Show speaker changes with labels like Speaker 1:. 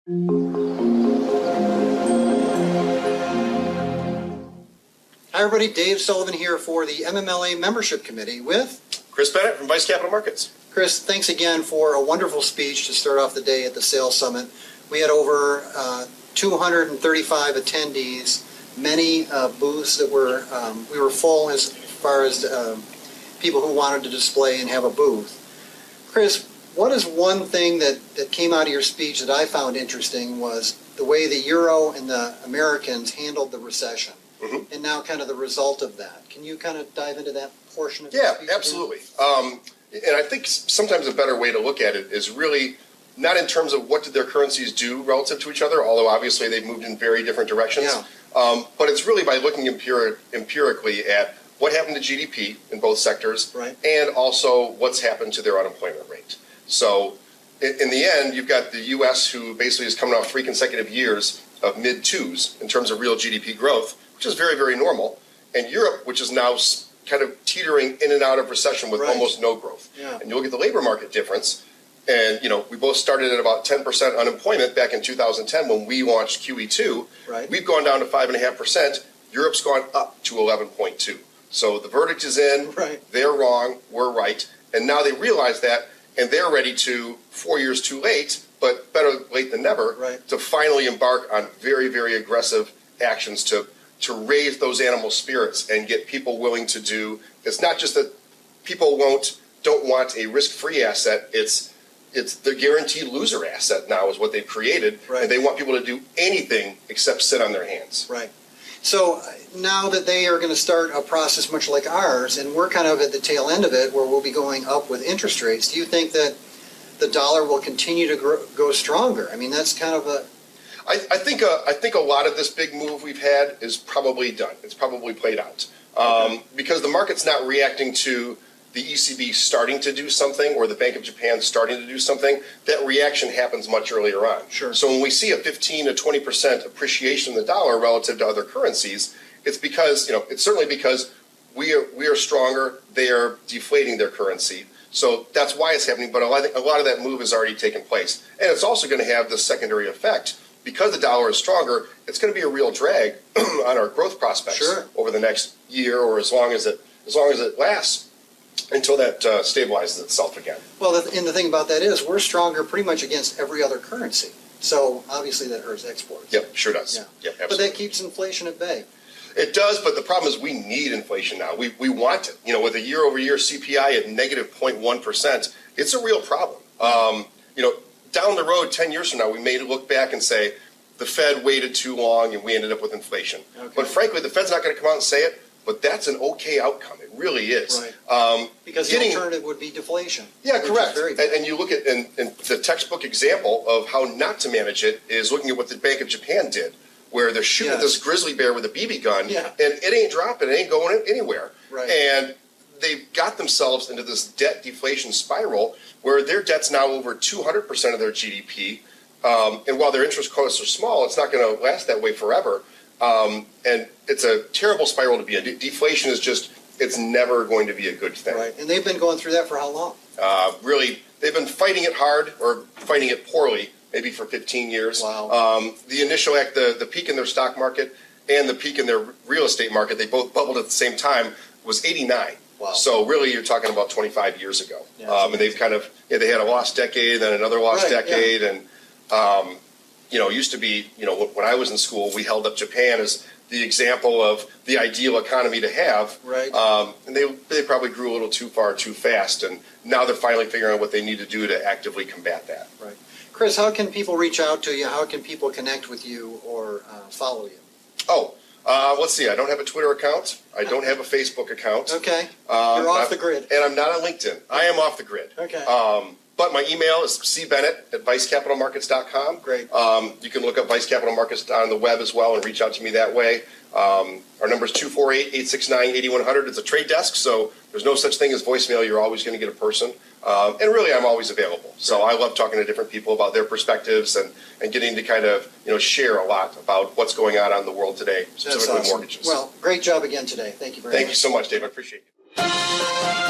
Speaker 1: Hi everybody, Dave Sullivan here for the MMLA Membership Committee with
Speaker 2: Chris Bennett from Vice Capital Markets.
Speaker 1: Chris. Thanks again for a wonderful speech to start off the day at the Sales Summit. We had over 235 attendees, many booths that we were full as far as people who wanted to display and have a booth. Chris, what is one thing that came out of your speech that I found interesting was the way the Euro and the Americans handled the recession, and now kind of the result of that. Can you kind of dive into that portion of your speech?
Speaker 2: Yeah, absolutely. And I think sometimes a better way to look at it is really not in terms of what did their currencies do relative to each other, although obviously they've moved in very different directions, but it's really by looking empirically at what happened to GDP in both sectors, and also what's happened to their unemployment rate. So in the end, you've got the U.S. who basically is coming off 3 consecutive years of mid-twos in terms of real GDP growth, which is very, very normal, and Europe, which is now kind of teetering in and out of recession with almost no growth. And you look at the labor market difference, and we both started at about 10% unemployment back in 2010 when we launched QE2. We've gone down to 5.5%. Europe's gone up to 11.2. So the verdict is in. They're wrong. We're right. And now they realize that, and they're ready to, 4 years too late, but better late than never, to finally embark on very, very aggressive actions to raise those animal spirits and get people willing to do. It's not just that people don't want a risk-free asset. It's the guaranteed loser asset now is what they've created, and they want people to do anything except sit on their hands.
Speaker 1: So now that they are going to start a process much like ours, and we're kind of at the tail end of it where we'll be going up with interest rates, do you think that the dollar will continue to go stronger? I mean, that's kind of a...
Speaker 2: I think a lot of this big move we've had is probably done. It's probably played out. Because the market's not reacting to the ECB starting to do something or the Bank of Japan starting to do something. That reaction happens much earlier on. So when we see a 15 to 20% appreciation in the dollar relative to other currencies, it's because, it's certainly because we are stronger, they are deflating their currency. So that's why it's happening, but a lot of that move has already taken place. And it's also going to have the secondary effect. Because the dollar is stronger, it's going to be a real drag on our growth prospects over the next year or as long as it lasts until that stabilizes itself again.
Speaker 1: Well, and the thing about that is we're stronger pretty much against every other currency. So obviously that hurts exports.
Speaker 2: Yep, sure does. Absolutely.
Speaker 1: But that keeps inflation at bay.
Speaker 2: It does, but the problem is we need inflation now. We want it. With a year-over-year CPI at negative 0.1%, it's a real problem. Down the road, 10 years from now, we may look back and say, the Fed waited too long and we ended up with inflation. But frankly, the Fed's not going to come out and say it, but that's an okay outcome. It really is.
Speaker 1: Because the alternative would be deflation.
Speaker 2: Yeah, correct. And you look at and the textbook example of how not to manage it is looking at what the Bank of Japan did, where they're shooting at this grizzly bear with a BB gun, and it ain't dropping, it ain't going anywhere. And they've got themselves into this debt deflation spiral where their debt's now over 200% of their GDP. And while their interest costs are small, it's not going to last that way forever. And it's a terrible spiral to be in. Deflation is just, it's never going to be a good thing.
Speaker 1: And they've been going through that for how long?
Speaker 2: Really, they've been fighting it hard or fighting it poorly, maybe for 15 years. The initial the peak in their stock market and the peak in their real estate market, they both bubbled at the same time, was 89. So really, you're talking about 25 years ago. And they've kind of, they had a lost decade, then another lost decade. And, it used to be, when I was in school, we held up Japan as the example of the ideal economy to have. And they probably grew a little too far, too fast. And now they're finally figuring out what they need to do to actively combat that.
Speaker 1: Chris, how can people reach out to you? How can people connect with you or follow you?
Speaker 2: Let's see. I don't have a Twitter account. I don't have a Facebook account.
Speaker 1: You're off the grid.
Speaker 2: And I'm not on LinkedIn. I am off the grid. But my email is cbennett@vicecapitalmarkets.com. You can look up Vice Capital Markets on the web as well and reach out to me that way. Our number is 248-869-8100. It's a trade desk, so there's no such thing as voicemail. You're always going to get a person. And really, I'm always available. So I love talking to different people about their perspectives and getting to kind of share a lot about what's going on in the world today, specifically mortgages.
Speaker 1: Well, great job again today. Thank you very much.
Speaker 2: Thank you so much, Dave. I appreciate it.